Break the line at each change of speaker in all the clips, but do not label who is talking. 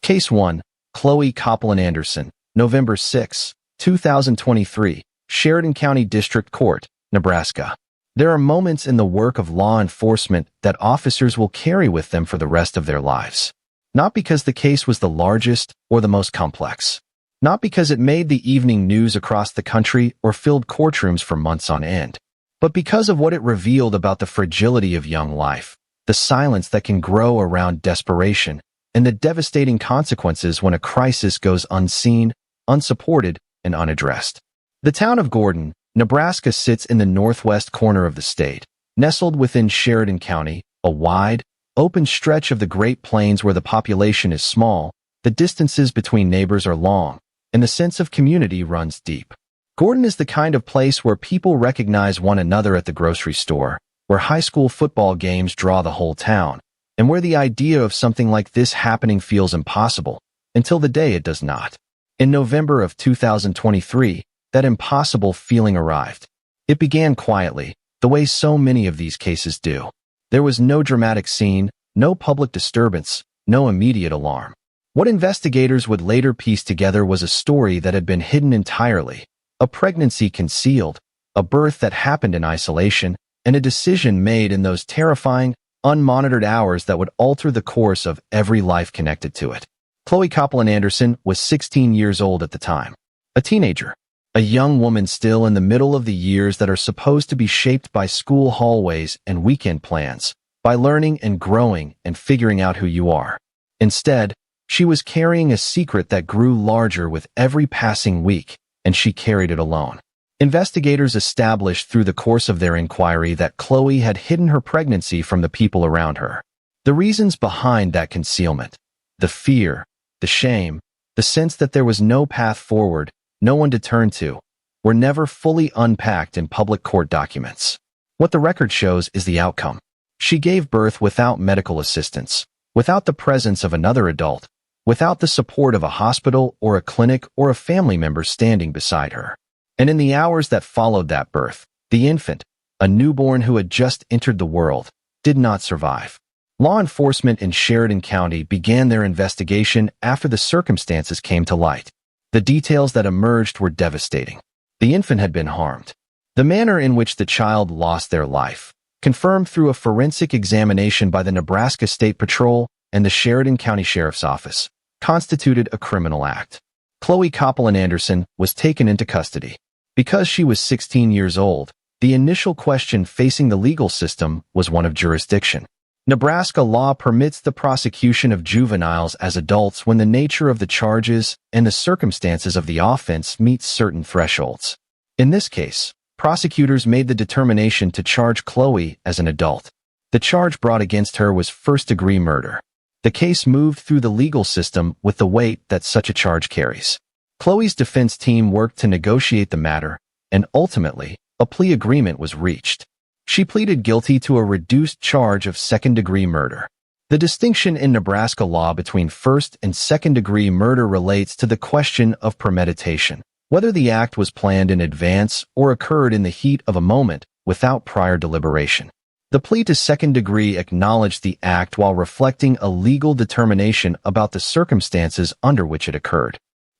Case 1. Chloe Copeland Anderson, November 6, 2023, Sheridan County District Court, Nebraska. There are moments in the work of law enforcement that officers will carry with them for the rest of their lives. Not because the case was the largest or the most complex. Not because it made the evening news across the country or filled courtrooms for months on end. But because of what it revealed about the fragility of young life, the silence that can grow around desperation, and the devastating consequences when a crisis goes unseen, unsupported, and unaddressed. The town of Gordon, Nebraska sits in the northwest corner of the state, nestled within Sheridan County, a wide, open stretch of the Great Plains where the population is small, the distances between neighbors are long, and the sense of community runs deep. Gordon is the kind of place where people recognize one another at the grocery store, where high school football games draw the whole town, and where the idea of something like this happening feels impossible, until the day it does not. In November of 2023, that impossible feeling arrived. It began quietly, the way so many of these cases do. There was no dramatic scene, no public disturbance, no immediate alarm. What investigators would later piece together was a story that had been hidden entirely, a pregnancy concealed, a birth that happened in isolation, and a decision made in those terrifying, unmonitored hours that would alter the course of every life connected to it. Chloe Copeland Anderson was 16 years old at the time. A teenager. A young woman still in the middle of the years that are supposed to be shaped by school hallways and weekend plans, by learning and growing and figuring out who you are. Instead, she was carrying a secret that grew larger with every passing week, and she carried it alone. Investigators established through the course of their inquiry that Chloe had hidden her pregnancy from the people around her. The reasons behind that concealment, the fear, the shame, the sense that there was no path forward, no one to turn to, were never fully unpacked in public court documents. What the record shows is the outcome. She gave birth without medical assistance, without the presence of another adult, without the support of a hospital or a clinic or a family member standing beside her. And in the hours that followed that birth, the infant, a newborn who had just entered the world, did not survive. Law enforcement in Sheridan County began their investigation after the circumstances came to light. The details that emerged were devastating. The infant had been harmed. The manner in which the child lost their life, confirmed through a forensic examination by the Nebraska State Patrol and the Sheridan County Sheriff's Office, constituted a criminal act. Chloe Copeland Anderson was taken into custody. Because she was 16 years old, the initial question facing the legal system was one of jurisdiction. Nebraska law permits the prosecution of juveniles as adults when the nature of the charges and the circumstances of the offense meet certain thresholds. In this case, prosecutors made the determination to charge Chloe as an adult. The charge brought against her was first-degree murder. The case moved through the legal system with the weight that such a charge carries. Chloe's defense team worked to negotiate the matter, and ultimately, a plea agreement was reached. She pleaded guilty to a reduced charge of second-degree murder. The distinction in Nebraska law between first and second-degree murder relates to the question of premeditation, whether the act was planned in advance or occurred in the heat of a moment without prior deliberation. The plea to second degree acknowledged the act while reflecting a legal determination about the circumstances under which it occurred.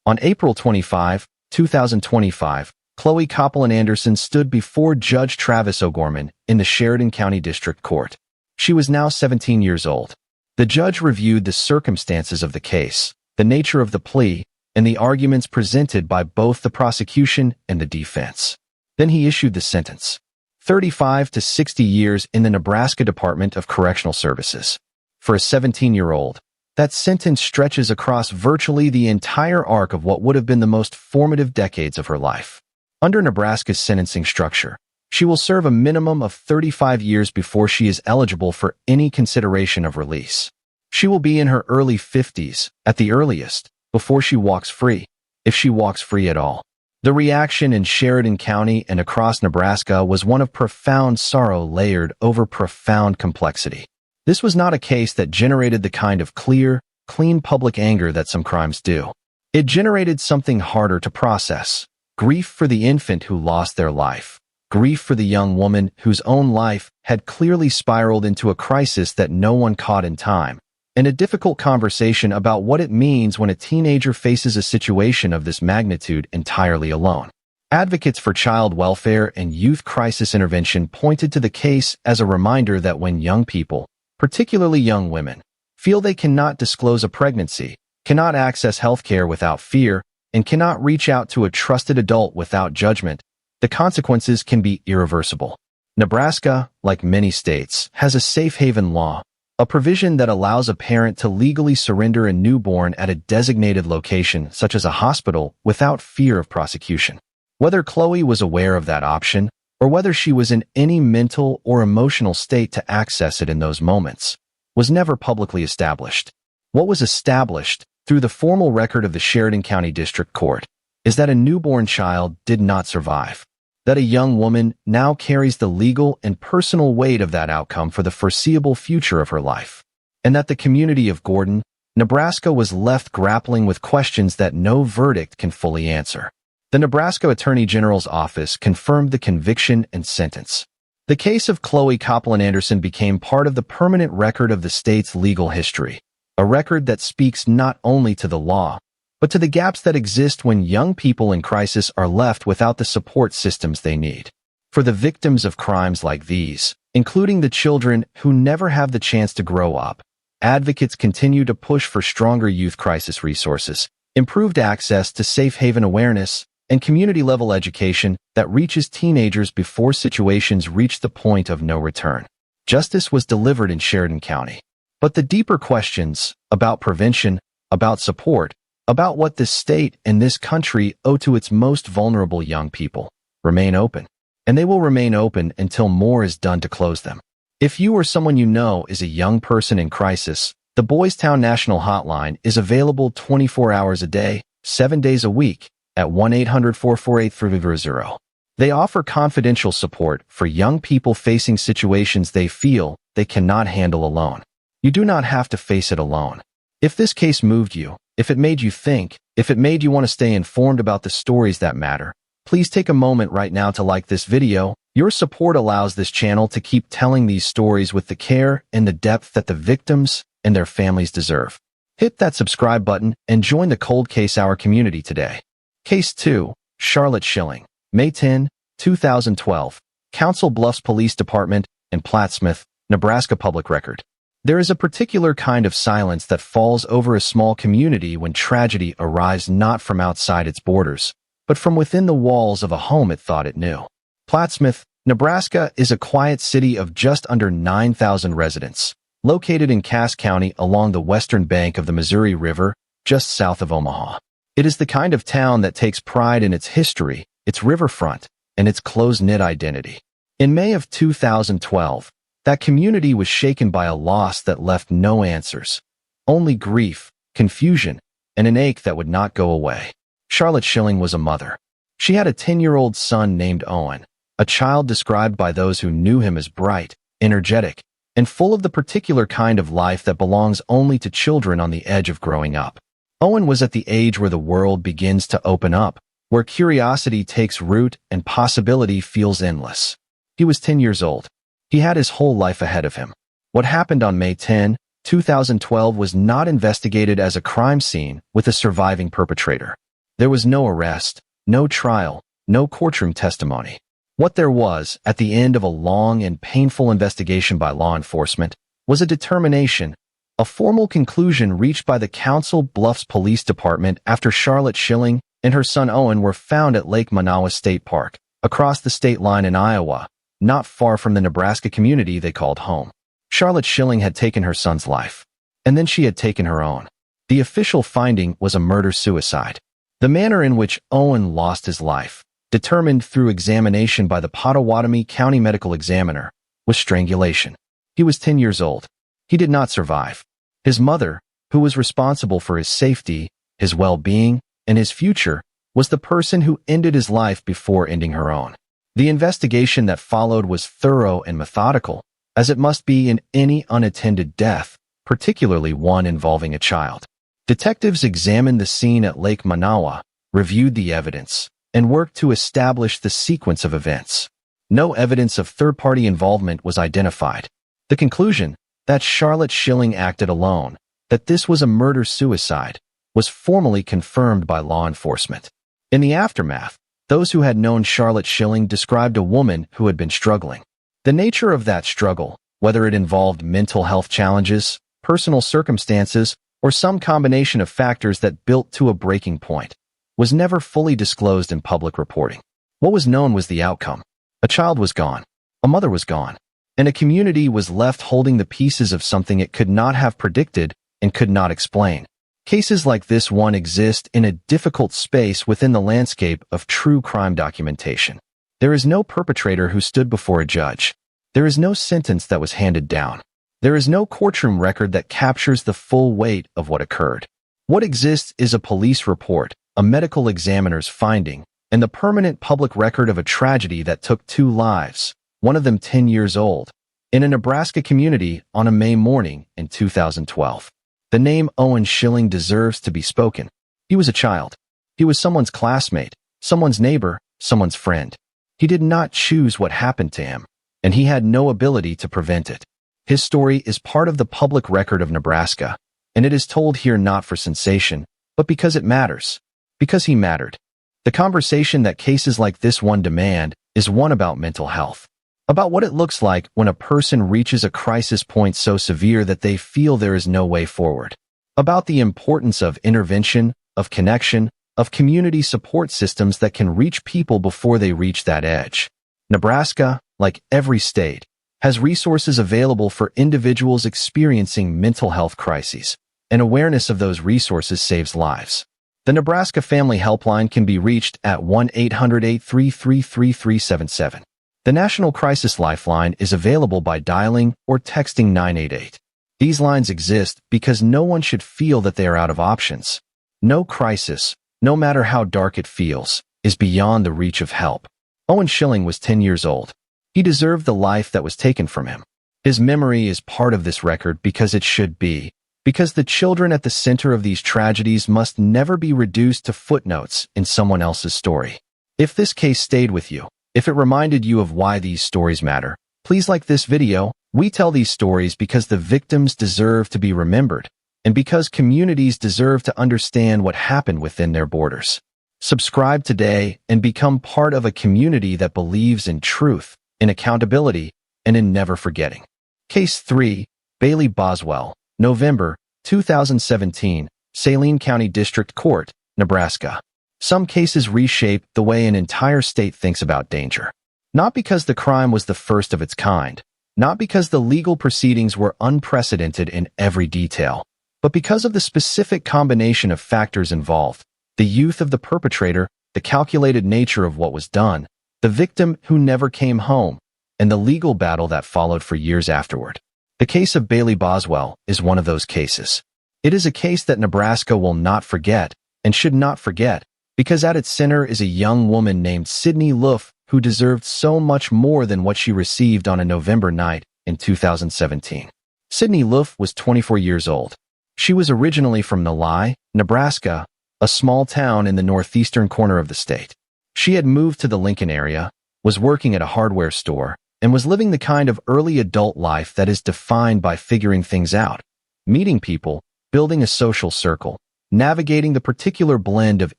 On April 25, 2025, Chloe Copeland Anderson stood before Judge Travis O'Gorman in the Sheridan County District Court. She was now 17 years old. The judge reviewed the circumstances of the case, the nature of the plea, and the arguments presented by both the prosecution and the defense. Then he issued the sentence: 35 to 60 years in the Nebraska Department of Correctional Services. For a 17-year-old, that sentence stretches across virtually the entire arc of what would have been the most formative decades of her life. Under Nebraska's sentencing structure, she will serve a minimum of 35 years before she is eligible for any consideration of release. She will be in her early 50s, at the earliest, before she walks free, if she walks free at all. The reaction in Sheridan County and across Nebraska was one of profound sorrow layered over profound complexity. This was not a case that generated the kind of clear, clean public anger that some crimes do. It generated something harder to process: grief for the infant who lost their life, grief for the young woman whose own life had clearly spiraled into a crisis that no one caught in time, and a difficult conversation about what it means when a teenager faces a situation of this magnitude entirely alone. Advocates for child welfare and youth crisis intervention pointed to the case as a reminder that when young people, particularly young women, feel they cannot disclose a pregnancy, cannot access health care without fear, and cannot reach out to a trusted adult without judgment, the consequences can be irreversible. Nebraska, like many states, has a safe haven law, a provision that allows a parent to legally surrender a newborn at a designated location, such as a hospital, without fear of prosecution. Whether Chloe was aware of that option, or whether she was in any mental or emotional state to access it in those moments, was never publicly established. What was established, through the formal record of the Sheridan County District Court, is that a newborn child did not survive, that a young woman now carries the legal and personal weight of that outcome for the foreseeable future of her life, and that the community of Gordon, Nebraska was left grappling with questions that no verdict can fully answer. The Nebraska Attorney General's office confirmed the conviction and sentence. The case of Chloe Copeland Anderson became part of the permanent record of the state's legal history, a record that speaks not only to the law, but to the gaps that exist when young people in crisis are left without the support systems they need. For the victims of crimes like these, including the children who never have the chance to grow up, advocates continue to push for stronger youth crisis resources, improved access to safe haven awareness, and community-level education that reaches teenagers before situations reach the point of no return. Justice was delivered in Sheridan County. But the deeper questions about prevention, about support, about what this state and this country owe to its most vulnerable young people remain open. And they will remain open until more is done to close them. If you or someone you know is a young person in crisis, the Boys Town National Hotline is available 24 hours a day, 7 days a week, at 1-800-448-3000. They offer confidential support for young people facing situations they feel they cannot handle alone. You do not have to face it alone. If this case moved you, if it made you think, if it made you want to stay informed about the stories that matter, please take a moment right now to like this video. Your support allows this channel to keep telling these stories with the care and the depth that the victims and their families deserve. Hit that subscribe button and join the Cold Case Hour community today. Case 2, Charlotte Schilling, May 10, 2012, Council Bluffs Police Department in Plattsmouth, Nebraska Public Record. There is a particular kind of silence that falls over a small community when tragedy arrives not from outside its borders, but from within the walls of a home it thought it knew. Plattsmouth, Nebraska is a quiet city of just under 9,000 residents, located in Cass County along the western bank of the Missouri River, just south of Omaha. It is the kind of town that takes pride in its history, its riverfront, and its close-knit identity. In May of 2012, that community was shaken by a loss that left no answers, only grief, confusion, and an ache that would not go away. Charlotte Schilling was a mother. She had a 10-year-old son named Owen, a child described by those who knew him as bright, energetic, and full of the particular kind of life that belongs only to children on the edge of growing up. Owen was at the age where the world begins to open up, where curiosity takes root and possibility feels endless. He was 10 years old. He had his whole life ahead of him. What happened on May 10, 2012 was not investigated as a crime scene with a surviving perpetrator. There was no arrest, no trial, no courtroom testimony. What there was, at the end of a long and painful investigation by law enforcement, was a determination, a formal conclusion reached by the Council Bluffs Police Department after Charlotte Schilling and her son Owen were found at Lake Manawa State Park, across the state line in Iowa, not far from the Nebraska community they called home. Charlotte Schilling had taken her son's life, and then she had taken her own. The official finding was a murder-suicide. The manner in which Owen lost his life, determined through examination by the Pottawatomie County Medical Examiner, was strangulation. He was 10 years old. He did not survive. His mother, who was responsible for his safety, his well-being, and his future, was the person who ended his life before ending her own. The investigation that followed was thorough and methodical, as it must be in any unattended death, particularly one involving a child. Detectives examined the scene at Lake Manawa, reviewed the evidence, and worked to establish the sequence of events. No evidence of third-party involvement was identified. The conclusion, that Charlotte Schilling acted alone, that this was a murder-suicide, was formally confirmed by law enforcement. In the aftermath, those who had known Charlotte Schilling described a woman who had been struggling. The nature of that struggle, whether it involved mental health challenges, personal circumstances, or some combination of factors that built to a breaking point, was never fully disclosed in public reporting. What was known was the outcome. A child was gone, a mother was gone, and a community was left holding the pieces of something it could not have predicted and could not explain. Cases like this one exist in a difficult space within the landscape of true crime documentation. There is no perpetrator who stood before a judge. There is no sentence that was handed down. There is no courtroom record that captures the full weight of what occurred. What exists is a police report, a medical examiner's finding, and the permanent public record of a tragedy that took 2 lives, one of them 10 years old, in a Nebraska community on a May morning in 2012. The name Owen Schilling deserves to be spoken. He was a child. He was someone's classmate, someone's neighbor, someone's friend. He did not choose what happened to him, and he had no ability to prevent it. His story is part of the public record of Nebraska, and it is told here not for sensation, but because it matters. Because he mattered. The conversation that cases like this one demand is one about mental health. About what it looks like when a person reaches a crisis point so severe that they feel there is no way forward. About the importance of intervention, of connection, of community support systems that can reach people before they reach that edge. Nebraska, like every state, has resources available for individuals experiencing mental health crises, and awareness of those resources saves lives. The Nebraska Family Helpline can be reached at 1-800-833-3377. The National Crisis Lifeline is available by dialing or texting 988. These lines exist because no one should feel that they are out of options. No crisis, no matter how dark it feels, is beyond the reach of help. Owen Schilling was 10 years old. He deserved the life that was taken from him. His memory is part of this record because it should be, because the children at the center of these tragedies must never be reduced to footnotes in someone else's story. If this case stayed with you, if it reminded you of why these stories matter, please like this video. We tell these stories because the victims deserve to be remembered, and because communities deserve to understand what happened within their borders. Subscribe today and become part of a community that believes in truth, in accountability, and in never forgetting. Case 3, Bailey Boswell, November 2017, Saline County District Court, Nebraska. Some cases reshape the way an entire state thinks about danger. Not because the crime was the first of its kind, not because the legal proceedings were unprecedented in every detail, but because of the specific combination of factors involved: the youth of the perpetrator, the calculated nature of what was done, the victim who never came home, and the legal battle that followed for years afterward. The case of Bailey Boswell is one of those cases. It is a case that Nebraska will not forget and should not forget, because at its center is a young woman named Sydney Luff who deserved so much more than what she received on a November night in 2017. Sydney Luff was 24 years old. She was originally from Nalai, Nebraska, a small town in the northeastern corner of the state. She had moved to the Lincoln area, was working at a hardware store, and was living the kind of early adult life that is defined by figuring things out, meeting people, building a social circle, navigating the particular blend of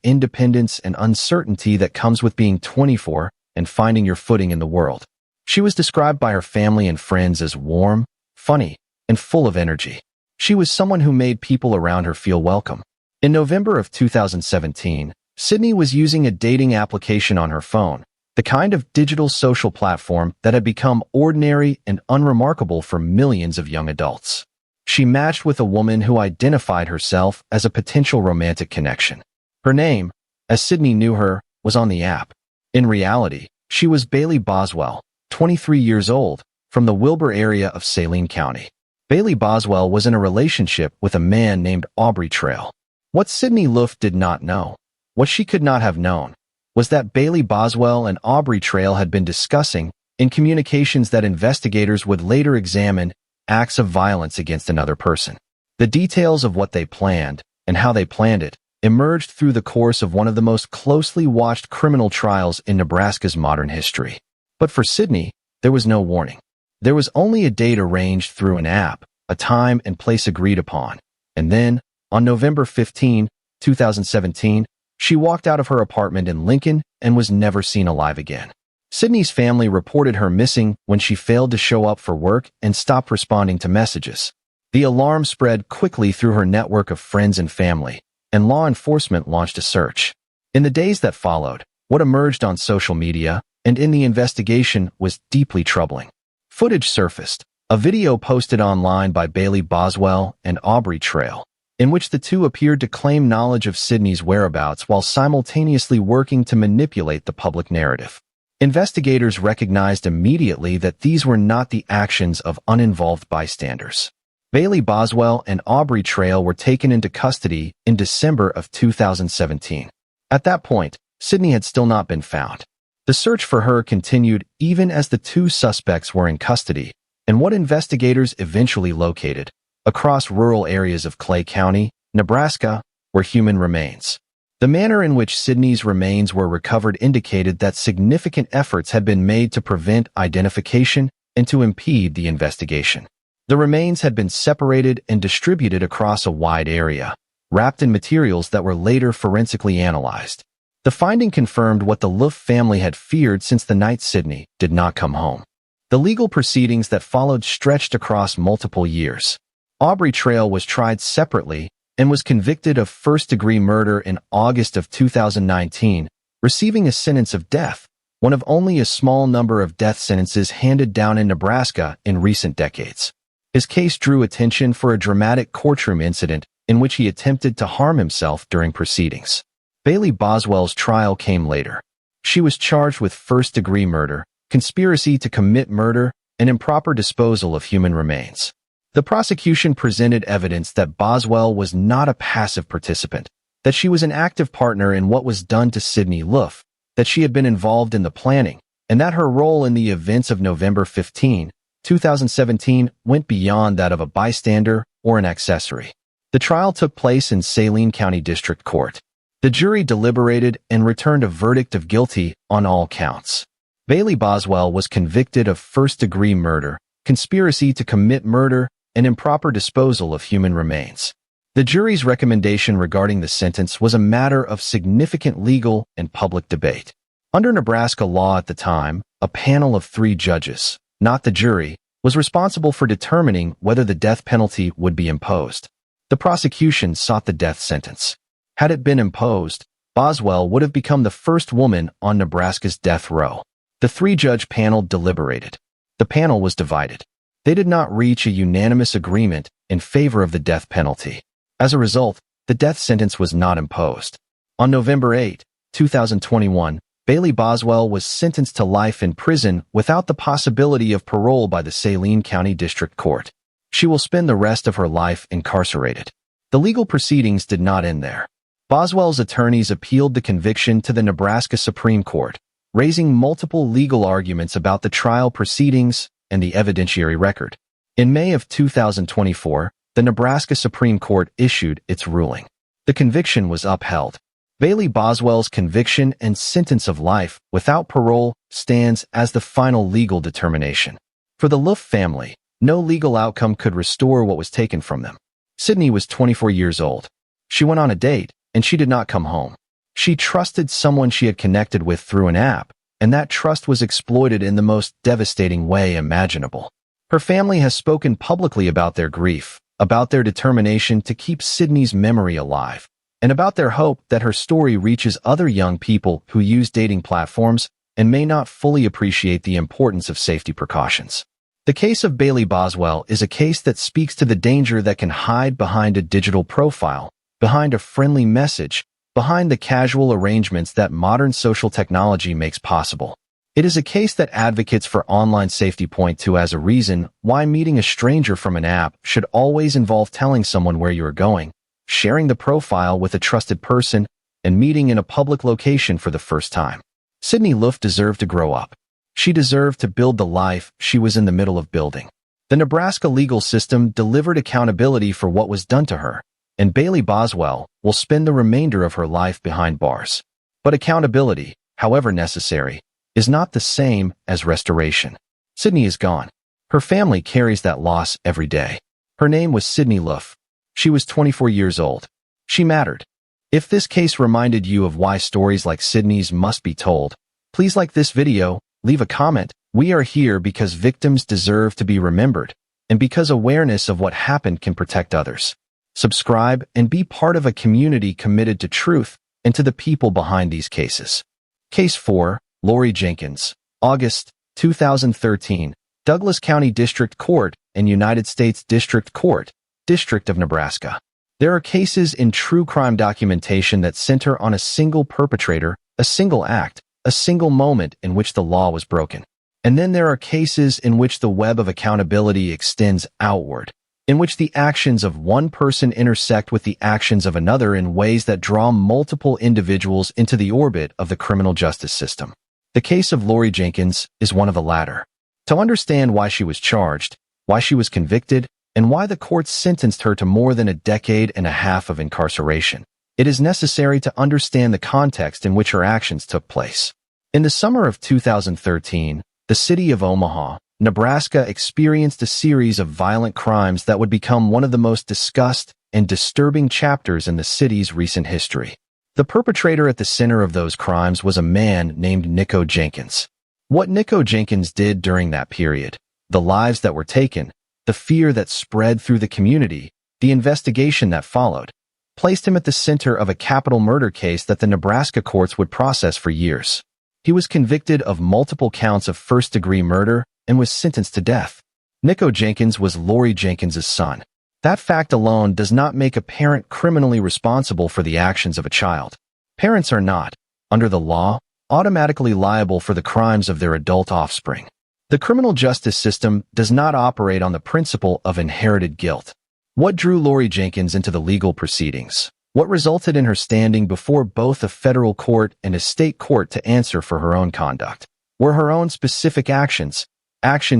independence and uncertainty that comes with being 24 and finding your footing in the world. She was described by her family and friends as warm, funny, and full of energy. She was someone who made people around her feel welcome. In November of 2017, Sydney was using a dating application on her phone, the kind of digital social platform that had become ordinary and unremarkable for millions of young adults. She matched with a woman who identified herself as a potential romantic connection. Her name, as Sydney knew her, was on the app. In reality, she was Bailey Boswell, 23 years old, from the Wilbur area of Saline County. Bailey Boswell was in a relationship with a man named Aubrey Trail. What Sydney Luff did not know, what she could not have known, was that Bailey Boswell and Aubrey Trail had been discussing, in communications that investigators would later examine, acts of violence against another person. The details of what they planned, and how they planned it, emerged through the course of one of the most closely watched criminal trials in Nebraska's modern history. But for Sydney, there was no warning. There was only a date arranged through an app, a time and place agreed upon, And then, on November 15, 2017, she walked out of her apartment in Lincoln and was never seen alive again. Sydney's family reported her missing when she failed to show up for work and stopped responding to messages. The alarm spread quickly through her network of friends and family, and law enforcement launched a search. In the days that followed, what emerged on social media and in the investigation was deeply troubling. Footage surfaced, a video posted online by Bailey Boswell and Aubrey Trail, in which the two appeared to claim knowledge of Sydney's whereabouts while simultaneously working to manipulate the public narrative. Investigators recognized immediately that these were not the actions of uninvolved bystanders. Bailey Boswell and Aubrey Trail were taken into custody in December of 2017. At that point, Sydney had still not been found. The search for her continued even as the two suspects were in custody, and what investigators eventually located, across rural areas of Clay County, Nebraska, were human remains. The manner in which Sydney's remains were recovered indicated that significant efforts had been made to prevent identification and to impede the investigation. The remains had been separated and distributed across a wide area, wrapped in materials that were later forensically analyzed. The finding confirmed what the Luff family had feared since the night Sydney did not come home. The legal proceedings that followed stretched across multiple years. Aubrey Trail was tried separately and was convicted of first-degree murder in August of 2019, receiving a sentence of death, one of only a small number of death sentences handed down in Nebraska in recent decades. His case drew attention for a dramatic courtroom incident in which he attempted to harm himself during proceedings. Bailey Boswell's trial came later. She was charged with first-degree murder, conspiracy to commit murder, and improper disposal of human remains. The prosecution presented evidence that Boswell was not a passive participant, that she was an active partner in what was done to Sydney Luff, that she had been involved in the planning, and that her role in the events of November 15, 2017 went beyond that of a bystander or an accessory. The trial took place in Saline County District Court. The jury deliberated and returned a verdict of guilty on all counts. Bailey Boswell was convicted of first-degree murder, conspiracy to commit murder, and improper disposal of human remains. The jury's recommendation regarding the sentence was a matter of significant legal and public debate. Under Nebraska law at the time, a panel of 3 judges, not the jury, was responsible for determining whether the death penalty would be imposed. The prosecution sought the death sentence. Had it been imposed, Boswell would have become the first woman on Nebraska's death row. The 3-judge panel deliberated. The panel was divided. They did not reach a unanimous agreement in favor of the death penalty. As a result, the death sentence was not imposed. On November 8, 2021, Bailey Boswell was sentenced to life in prison without the possibility of parole by the Saline County District Court. She will spend the rest of her life incarcerated. The legal proceedings did not end there. Boswell's attorneys appealed the conviction to the Nebraska Supreme Court, raising multiple legal arguments about the trial proceedings and the evidentiary record. In May of 2024, the Nebraska Supreme Court issued its ruling. The conviction was upheld. Bailey Boswell's conviction and sentence of life without parole stands as the final legal determination. For the Luff family, no legal outcome could restore what was taken from them. Sydney was 24 years old. She went on a date, and she did not come home. She trusted someone she had connected with through an app, and that trust was exploited in the most devastating way imaginable. Her family has spoken publicly about their grief, about their determination to keep Sydney's memory alive, and about their hope that her story reaches other young people who use dating platforms and may not fully appreciate the importance of safety precautions. The case of Bailey Boswell is a case that speaks to the danger that can hide behind a digital profile, behind a friendly message, behind the casual arrangements that modern social technology makes possible. It is a case that advocates for online safety point to as a reason why meeting a stranger from an app should always involve telling someone where you are going, sharing the profile with a trusted person, and meeting in a public location for the first time. Sydney Luff deserved to grow up. She deserved to build the life she was in the middle of building. The Nebraska legal system delivered accountability for what was done to her, and Bailey Boswell will spend the remainder of her life behind bars. But accountability, however necessary, is not the same as restoration. Sydney is gone. Her family carries that loss every day. Her name was Sydney Luff. She was 24 years old. She mattered. If this case reminded you of why stories like Sydney's must be told, please like this video, leave a comment. We are here because victims deserve to be remembered, and because awareness of what happened can protect others. Subscribe and be part of a community committed to truth and to the people behind these cases. Case 4, Lori Jenkins, August 2013, Douglas County District Court and United States District Court, District of Nebraska. There are cases in true crime documentation that center on a single perpetrator, a single act, a single moment in which the law was broken. And then there are cases in which the web of accountability extends outward, in which the actions of one person intersect with the actions of another in ways that draw multiple individuals into the orbit of the criminal justice system. The case of Lori Jenkins is one of the latter. To understand why she was charged, why she was convicted, and why the court sentenced her to more than a decade and a half of incarceration, it is necessary to understand the context in which her actions took place. In the summer of 2013, the city of Omaha, Nebraska experienced a series of violent crimes that would become one of the most discussed and disturbing chapters in the city's recent history. The perpetrator at the center of those crimes was a man named Nico Jenkins. What Nico Jenkins did during that period, the lives that were taken, the fear that spread through the community, the investigation that followed, placed him at the center of a capital murder case that the Nebraska courts would process for years. He was convicted of multiple counts of first-degree murder and was sentenced to death. Nico Jenkins was Lori Jenkins' son. That fact alone does not make a parent criminally responsible for the actions of a child. Parents are not, under the law, automatically liable for the crimes of their adult offspring. The criminal justice system does not operate on the principle of inherited guilt. What drew Lori Jenkins into the legal proceedings? What resulted in her standing before both a federal court and a state court to answer for her own conduct? Were her own specific actions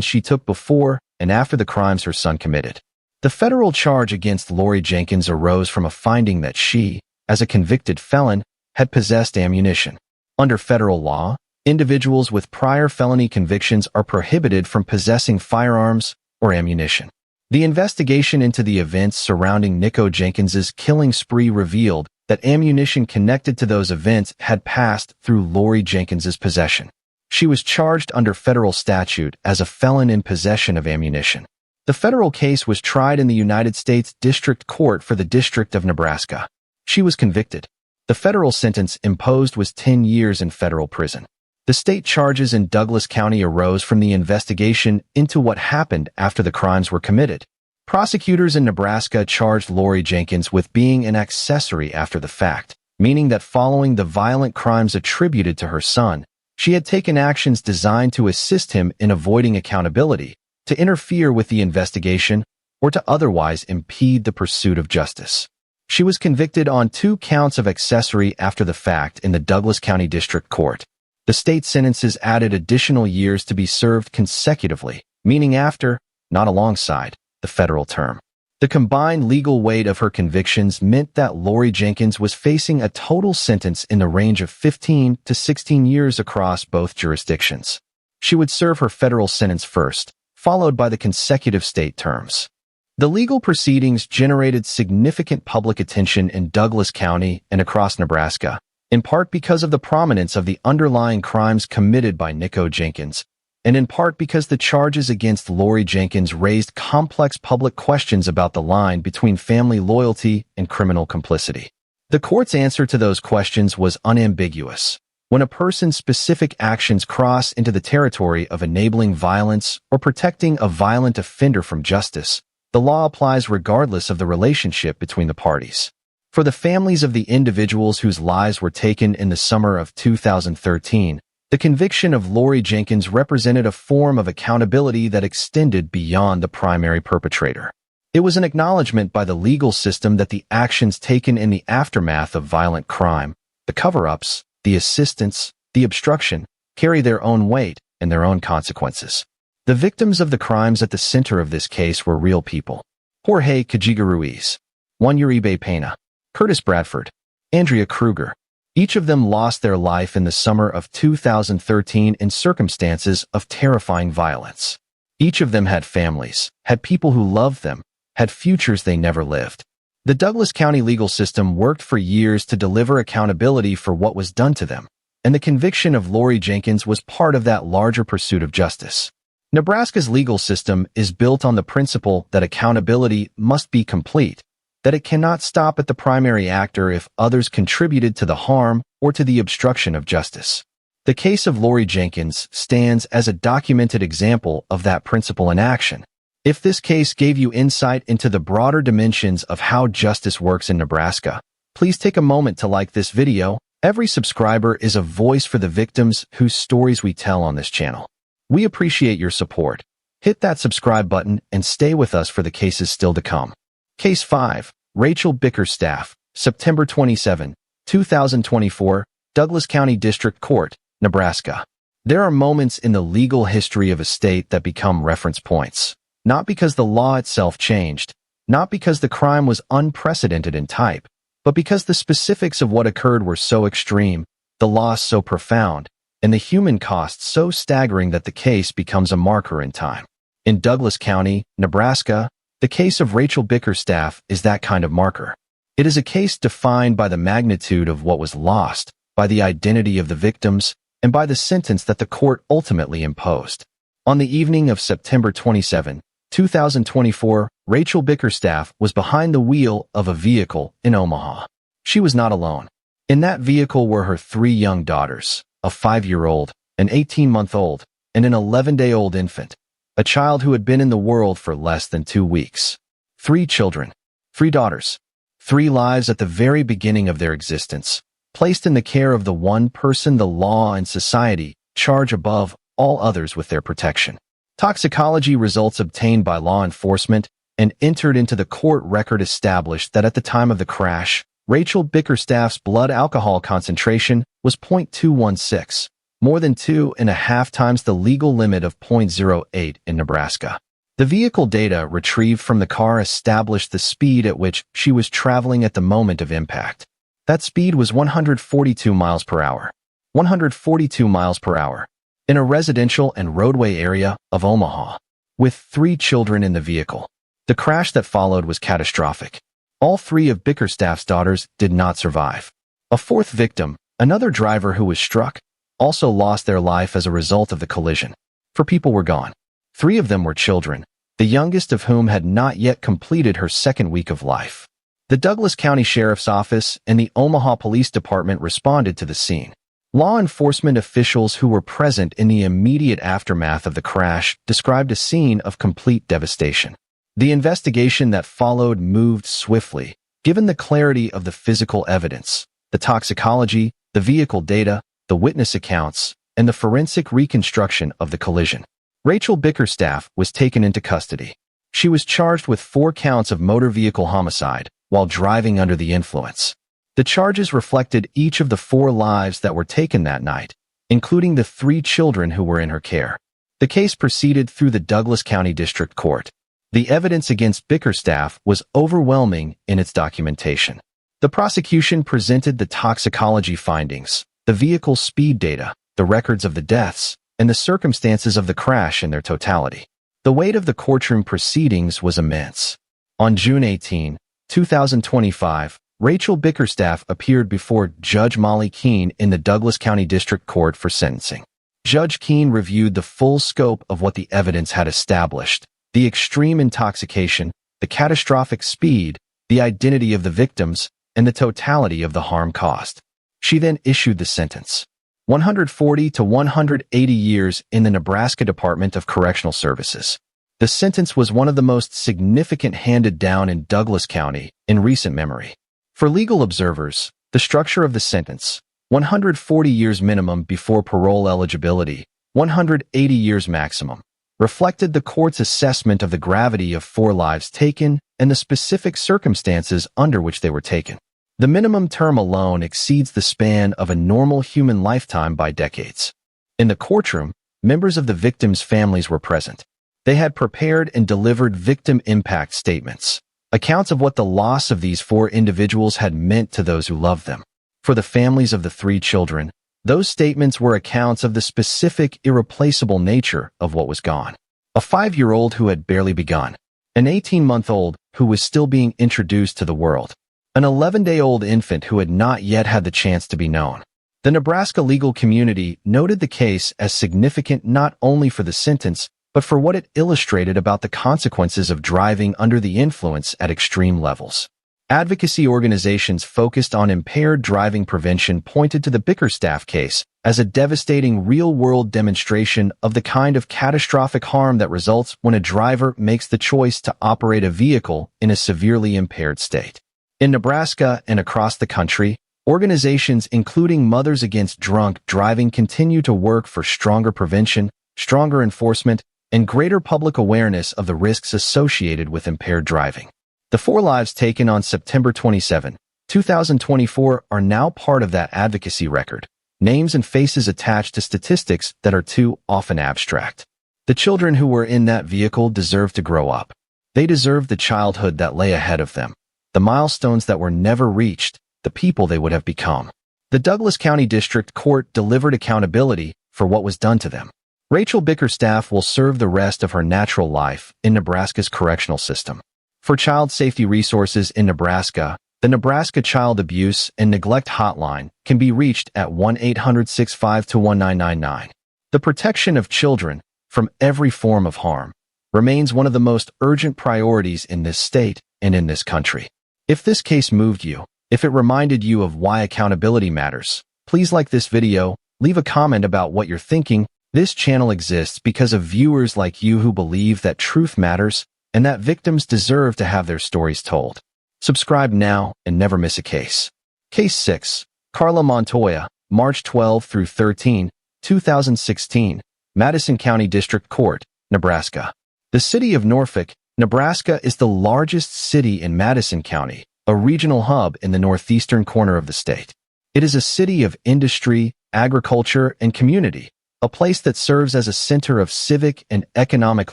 she took before and after the crimes her son committed. The federal charge against Lori Jenkins arose from a finding that she, as a convicted felon, had possessed ammunition. Under federal law, individuals with prior felony convictions are prohibited from possessing firearms or ammunition. The investigation into the events surrounding Nico Jenkins's killing spree revealed that ammunition connected to those events had passed through Lori Jenkins's possession. She was charged under federal statute as a felon in possession of ammunition. The federal case was tried in the United States District Court for the District of Nebraska. She was convicted. The federal sentence imposed was 10 years in federal prison. The state charges in Douglas County arose from the investigation into what happened after the crimes were committed. Prosecutors in Nebraska charged Lori Jenkins with being an accessory after the fact, meaning that following the violent crimes attributed to her son, she had taken actions designed to assist him in avoiding accountability, to interfere with the investigation, or to otherwise impede the pursuit of justice. She was convicted on 2 counts of accessory after the fact in the Douglas County District Court. The state sentences added additional years to be served consecutively, meaning after, not alongside, the federal term. The combined legal weight of her convictions meant that Lori Jenkins was facing a total sentence in the range of 15 to 16 years across both jurisdictions. She would serve her federal sentence first, followed by the consecutive state terms. The legal proceedings generated significant public attention in Douglas County and across Nebraska, in part because of the prominence of the underlying crimes committed by Nico Jenkins, and in part because the charges against Lori Jenkins raised complex public questions about the line between family loyalty and criminal complicity. The court's answer to those questions was unambiguous. When a person's specific actions cross into the territory of enabling violence or protecting a violent offender from justice, the law applies regardless of the relationship between the parties. For the families of the individuals whose lives were taken in the summer of 2013, the conviction of Lori Jenkins represented a form of accountability that extended beyond the primary perpetrator. It was an acknowledgement by the legal system that the actions taken in the aftermath of violent crime, the cover-ups, the assistance, the obstruction, carry their own weight and their own consequences. The victims of the crimes at the center of this case were real people. Jorge Cajiga Ruiz, Juan Uribe Pena, Curtis Bradford, Andrea Kruger. Each of them lost their life in the summer of 2013 in circumstances of terrifying violence. Each of them had families, had people who loved them, had futures they never lived. The Douglas County legal system worked for years to deliver accountability for what was done to them, and the conviction of Lori Jenkins was part of that larger pursuit of justice. Nebraska's legal system is built on the principle that accountability must be complete, that it cannot stop at the primary actor if others contributed to the harm or to the obstruction of justice. The case of Lori Jenkins stands as a documented example of that principle in action. If this case gave you insight into the broader dimensions of how justice works in Nebraska, please take a moment to like this video. Every subscriber is a voice for the victims whose stories we tell on this channel. We appreciate your support. Hit that subscribe button and stay with us for the cases still to come. Case 5. Rachel Bickerstaff, September 27, 2024, Douglas County District Court, Nebraska. There are moments in the legal history of a state that become reference points. Not because the law itself changed, not because the crime was unprecedented in type, but because the specifics of what occurred were so extreme, the loss so profound, and the human cost so staggering that the case becomes a marker in time. In Douglas County, Nebraska, the case of Rachel Bickerstaff is that kind of marker. It is a case defined by the magnitude of what was lost, by the identity of the victims, and by the sentence that the court ultimately imposed. On the evening of September 27, 2024, Rachel Bickerstaff was behind the wheel of a vehicle in Omaha. She was not alone. In that vehicle were her 3 young daughters, a 5-year-old, an 18-month-old, and an 11-day-old infant, a child who had been in the world for less than 2 weeks. 3 children, 3 daughters, 3 lives at the very beginning of their existence, placed in the care of the one person the law and society charge above all others with their protection. Toxicology results obtained by law enforcement and entered into the court record established that at the time of the crash, Rachel Bickerstaff's blood alcohol concentration was 0.216, more than 2.5 times the legal limit of 0.08 in Nebraska. The vehicle data retrieved from the car established the speed at which she was traveling at the moment of impact. That speed was 142 miles per hour. 142 miles per hour. In a residential and roadway area of Omaha, with 3 children in the vehicle. The crash that followed was catastrophic. All 3 of Bickerstaff's daughters did not survive. A 4th victim, another driver who was struck, also lost their life as a result of the collision. 4 people were gone. 3 of them were children, the youngest of whom had not yet completed her 2nd week of life. The Douglas County Sheriff's Office and the Omaha Police Department responded to the scene. Law enforcement officials who were present in the immediate aftermath of the crash described a scene of complete devastation. The investigation that followed moved swiftly, given the clarity of the physical evidence, the toxicology, the vehicle data, the witness accounts, and the forensic reconstruction of the collision. Rachel Bickerstaff was taken into custody. She was charged with 4 counts of motor vehicle homicide while driving under the influence. The charges reflected each of the 4 lives that were taken that night, including the 3 children who were in her care. The case proceeded through the Douglas County District Court. The evidence against Bickerstaff was overwhelming in its documentation. The prosecution presented the toxicology findings, the vehicle speed data, the records of the deaths, and the circumstances of the crash in their totality. The weight of the courtroom proceedings was immense. On June 18, 2025, Rachel Bickerstaff appeared before Judge Molly Keene in the Douglas County District Court for sentencing. Judge Keene reviewed the full scope of what the evidence had established, the extreme intoxication, the catastrophic speed, the identity of the victims, and the totality of the harm caused. She then issued the sentence: 140 to 180 years in the Nebraska Department of Correctional Services. The sentence was one of the most significant handed down in Douglas County in recent memory. For legal observers, the structure of the sentence, 140 years minimum before parole eligibility, 180 years maximum, reflected the court's assessment of the gravity of 4 lives taken and the specific circumstances under which they were taken. The minimum term alone exceeds the span of a normal human lifetime by decades. In the courtroom, members of the victims' families were present. They had prepared and delivered victim impact statements, accounts of what the loss of these 4 individuals had meant to those who loved them. For the families of the 3 children, those statements were accounts of the specific, irreplaceable nature of what was gone. A 5-year-old who had barely begun, an 18-month-old who was still being introduced to the world. An 11-day-old infant who had not yet had the chance to be known. The Nebraska legal community noted the case as significant not only for the sentence, but for what it illustrated about the consequences of driving under the influence at extreme levels. Advocacy organizations focused on impaired driving prevention pointed to the Bickerstaff case as a devastating real-world demonstration of the kind of catastrophic harm that results when a driver makes the choice to operate a vehicle in a severely impaired state. In Nebraska and across the country, organizations including Mothers Against Drunk Driving continue to work for stronger prevention, stronger enforcement, and greater public awareness of the risks associated with impaired driving. The 4 lives taken on September 27, 2024 are now part of that advocacy record, names and faces attached to statistics that are too often abstract. The children who were in that vehicle deserve to grow up. They deserve the childhood that lay ahead of them, the milestones that were never reached, the people they would have become. The Douglas County District Court delivered accountability for what was done to them. Rachel Bickerstaff will serve the rest of her natural life in Nebraska's correctional system. For child safety resources in Nebraska, the Nebraska Child Abuse and Neglect Hotline can be reached at 1-800-65-1999. The protection of children from every form of harm remains one of the most urgent priorities in this state and in this country. If this case moved you, if it reminded you of why accountability matters, please like this video, leave a comment about what you're thinking. This channel exists because of viewers like you who believe that truth matters and that victims deserve to have their stories told. Subscribe now and never miss a case. Case 6. Carla Montoya, March 12 through 13, 2016, Madison County District Court, Nebraska. The city of Norfolk, Nebraska is the largest city in Madison County, a regional hub in the northeastern corner of the state. It is a city of industry, agriculture, and community, a place that serves as a center of civic and economic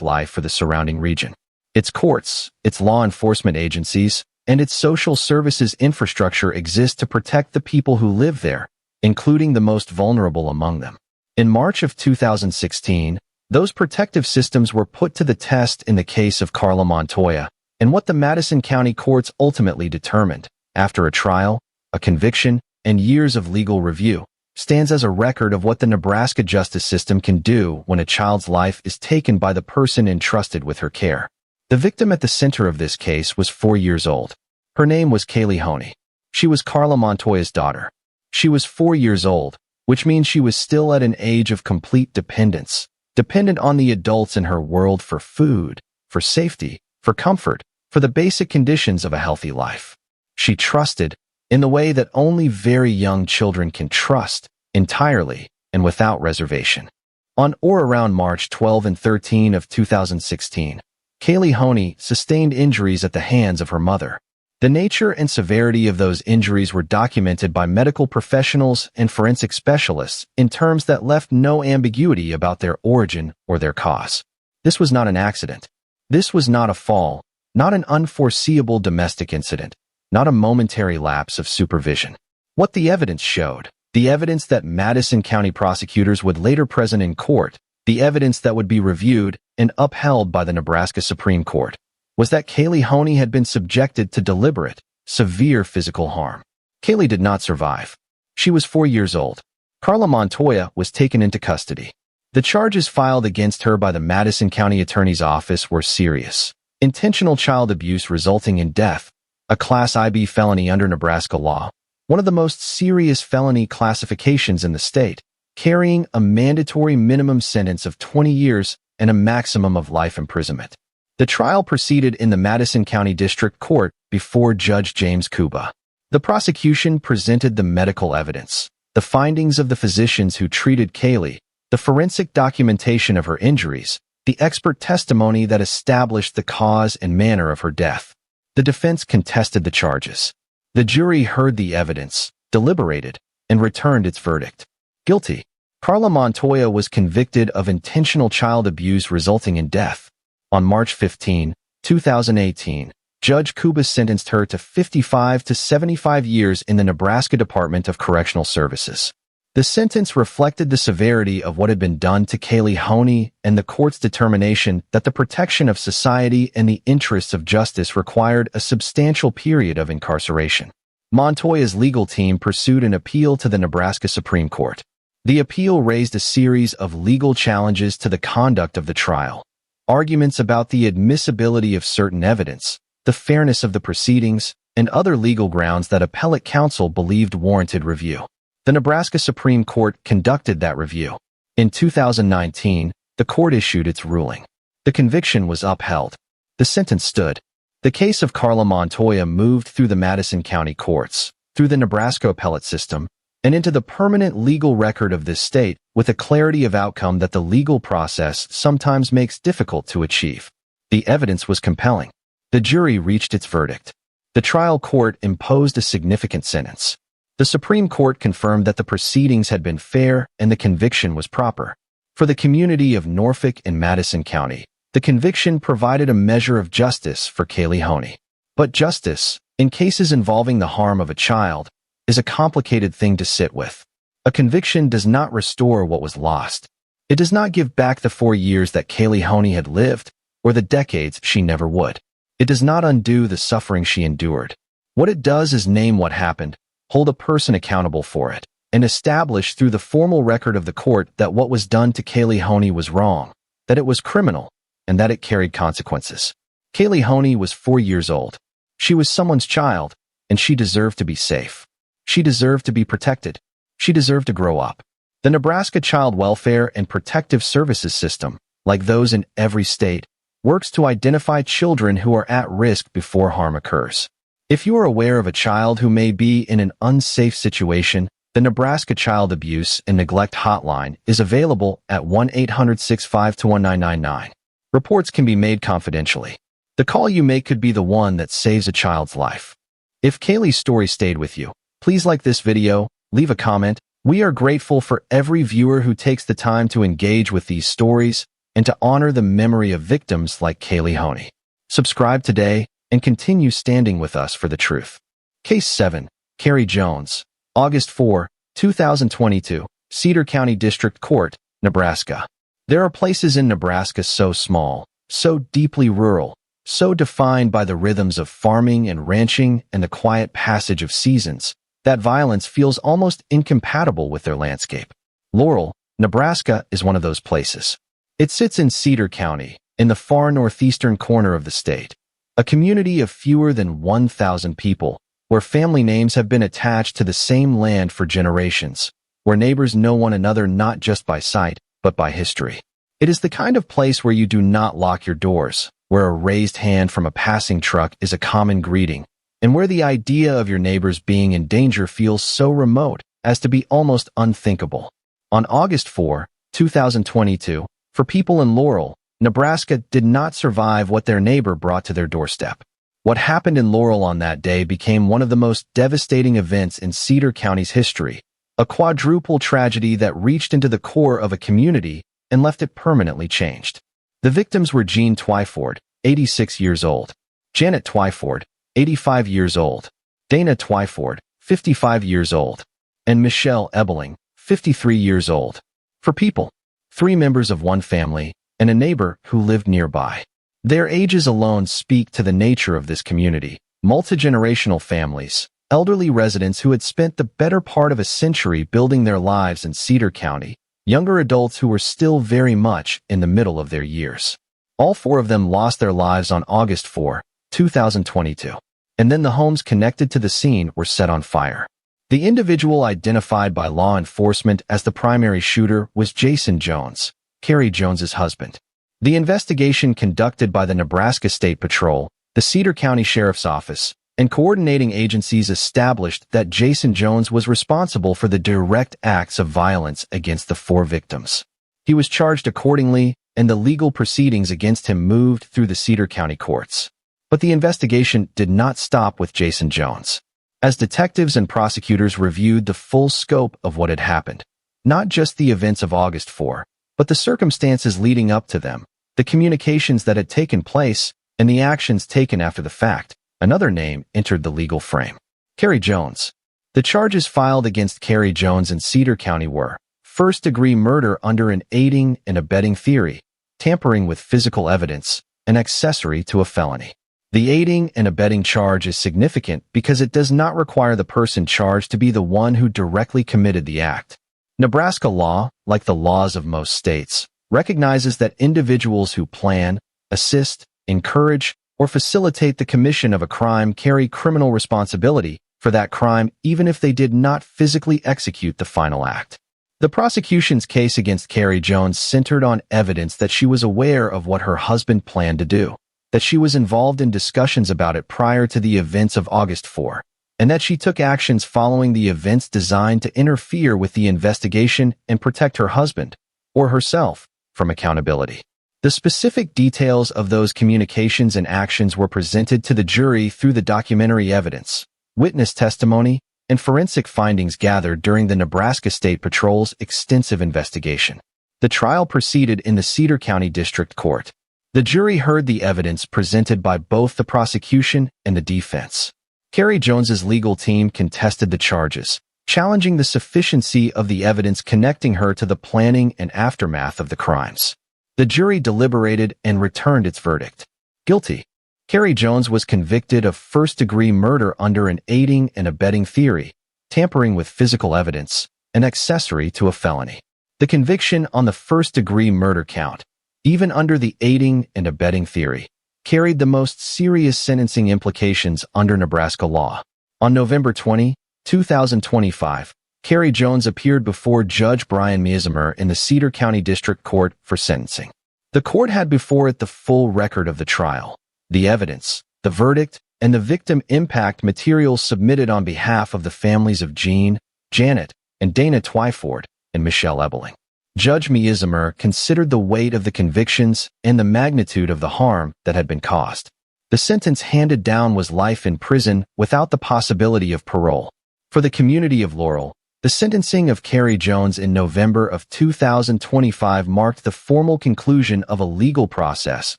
life for the surrounding region. Its courts, its law enforcement agencies, and its social services infrastructure exist to protect the people who live there, including the most vulnerable among them. In March of 2016, those protective systems were put to the test in the case of Carla Montoya, and what the Madison County courts ultimately determined, after a trial, a conviction, and years of legal review, stands as a record of what the Nebraska justice system can do when a child's life is taken by the person entrusted with her care. The victim at the center of this case was 4 years old. Her name was Kaylee Honey. She was Carla Montoya's daughter. She was 4 years old, which means she was still at an age of complete dependence, dependent on the adults in her world for food, for safety, for comfort, for the basic conditions of a healthy life. She trusted, in the way that only very young children can trust, entirely and without reservation. On or around March 12 and 13 of 2016, Kaylee Honey sustained injuries at the hands of her mother. The nature and severity of those injuries were documented by medical professionals and forensic specialists in terms that left no ambiguity about their origin or their cause. This was not an accident. This was not a fall, not an unforeseeable domestic incident, not a momentary lapse of supervision. What the evidence showed, the evidence that Madison County prosecutors would later present in court, the evidence that would be reviewed and upheld by the Nebraska Supreme Court, was that Kaylee Honey had been subjected to deliberate, severe physical harm. Kaylee did not survive. She was 4 years old. Carla Montoya was taken into custody. The charges filed against her by the Madison County Attorney's Office were serious. Intentional child abuse resulting in death, a Class IB felony under Nebraska law, one of the most serious felony classifications in the state, carrying a mandatory minimum sentence of 20 years and a maximum of life imprisonment. The trial proceeded in the Madison County District Court before Judge James Kuba. The prosecution presented the medical evidence, the findings of the physicians who treated Kaylee, the forensic documentation of her injuries, the expert testimony that established the cause and manner of her death. The defense contested the charges. The jury heard the evidence, deliberated, and returned its verdict. Guilty. Carla Montoya was convicted of intentional child abuse resulting in death. On March 15, 2018, Judge Kuba sentenced her to 55 to 75 years in the Nebraska Department of Correctional Services. The sentence reflected the severity of what had been done to Kaylee Honey and the court's determination that the protection of society and the interests of justice required a substantial period of incarceration. Montoya's legal team pursued an appeal to the Nebraska Supreme Court. The appeal raised a series of legal challenges to the conduct of the trial, arguments about the admissibility of certain evidence, the fairness of the proceedings, and other legal grounds that appellate counsel believed warranted review. The Nebraska Supreme Court conducted that review. In 2019, the court issued its ruling. The conviction was upheld. The sentence stood. The case of Carla Montoya moved through the Madison County courts, through the Nebraska appellate system, and into the permanent legal record of this state with a clarity of outcome that the legal process sometimes makes difficult to achieve. The evidence was compelling. The jury reached its verdict. The trial court imposed a significant sentence. The Supreme Court confirmed that the proceedings had been fair and the conviction was proper. For the community of Norfolk and Madison County, the conviction provided a measure of justice for Kaylee Honey. But justice, in cases involving the harm of a child, is a complicated thing to sit with. A conviction does not restore what was lost. It does not give back the 4 years that Kaylee Honey had lived, or the decades she never would. It does not undo the suffering she endured. What it does is name what happened, hold a person accountable for it, and establish through the formal record of the court that what was done to Kaylee Honey was wrong, that it was criminal, and that it carried consequences. Kaylee Honey was 4 years old. She was someone's child, and she deserved to be safe. She deserved to be protected. She deserved to grow up. The Nebraska Child Welfare and Protective Services System, like those in every state, works to identify children who are at risk before harm occurs. If you are aware of a child who may be in an unsafe situation, the Nebraska Child Abuse and Neglect Hotline is available at 1-800-65-1999. Reports can be made confidentially. The call you make could be the one that saves a child's life. If Kaylee's story stayed with you, please like this video, leave a comment. We are grateful for every viewer who takes the time to engage with these stories and to honor the memory of victims like Kaylee Honey. Subscribe today and continue standing with us for the truth. Case 7, Carrie Jones, August 4, 2022, Cedar County District Court, Nebraska. There are places in Nebraska so small, so deeply rural, so defined by the rhythms of farming and ranching and the quiet passage of seasons, that violence feels almost incompatible with their landscape. Laurel, Nebraska is one of those places. It sits in Cedar County, in the far northeastern corner of the state, a community of fewer than 1,000 people, where family names have been attached to the same land for generations, where neighbors know one another not just by sight, but by history. It is the kind of place where you do not lock your doors, where a raised hand from a passing truck is a common greeting, and where the idea of your neighbors being in danger feels so remote as to be almost unthinkable. On August 4, 2022, for people in Laurel, Nebraska did not survive what their neighbor brought to their doorstep. What happened in Laurel on that day became one of the most devastating events in Cedar County's history, a quadruple tragedy that reached into the core of a community and left it permanently changed. The victims were Jean Twyford, 86 years old, Janet Twyford, 85 years old, Dana Twyford, 55 years old, and Michelle Ebeling, 53 years old. For people, 3 members of one family, and a neighbor who lived nearby. Their ages alone speak to the nature of this community. Multi-generational families, elderly residents who had spent the better part of a century building their lives in Cedar County, younger adults who were still very much in the middle of their years. All 4 of them lost their lives on August 4, 2022. And then the homes connected to the scene were set on fire. The individual identified by law enforcement as the primary shooter was Jason Jones, Carrie Jones's husband. The investigation conducted by the Nebraska State Patrol, the Cedar County Sheriff's Office, and coordinating agencies established that Jason Jones was responsible for the direct acts of violence against the 4 victims. He was charged accordingly, and the legal proceedings against him moved through the Cedar County courts. But the investigation did not stop with Jason Jones. As detectives and prosecutors reviewed the full scope of what had happened, not just the events of August 4, but the circumstances leading up to them, the communications that had taken place, and the actions taken after the fact, another name entered the legal frame. Carrie Jones. The charges filed against Carrie Jones in Cedar County were first-degree murder under an aiding and abetting theory, tampering with physical evidence, and accessory to a felony. The aiding and abetting charge is significant because it does not require the person charged to be the one who directly committed the act. Nebraska law, like the laws of most states, recognizes that individuals who plan, assist, encourage, or facilitate the commission of a crime carry criminal responsibility for that crime even if they did not physically execute the final act. The prosecution's case against Carrie Jones centered on evidence that she was aware of what her husband planned to do, that she was involved in discussions about it prior to the events of August 4, and that she took actions following the events designed to interfere with the investigation and protect her husband, or herself, from accountability. The specific details of those communications and actions were presented to the jury through the documentary evidence, witness testimony, and forensic findings gathered during the Nebraska State Patrol's extensive investigation. The trial proceeded in the Cedar County District Court. The jury heard the evidence presented by both the prosecution and the defense. Carrie Jones's legal team contested the charges, challenging the sufficiency of the evidence connecting her to the planning and aftermath of the crimes. The jury deliberated and returned its verdict. Guilty. Carrie Jones was convicted of first-degree murder under an aiding and abetting theory, tampering with physical evidence, and accessory to a felony. The conviction on the first-degree murder count, even under the aiding and abetting theory, carried the most serious sentencing implications under Nebraska law. On November 20, 2025, Carrie Jones appeared before Judge Brian Miesimer in the Cedar County District Court for sentencing. The court had before it the full record of the trial, the evidence, the verdict, and the victim impact materials submitted on behalf of the families of Jean, Janet, and Dana Twyford and Michelle Ebeling. Judge Miesimer considered the weight of the convictions and the magnitude of the harm that had been caused. The sentence handed down was life in prison without the possibility of parole. For the community of Laurel, the sentencing of Carrie Jones in November of 2025 marked the formal conclusion of a legal process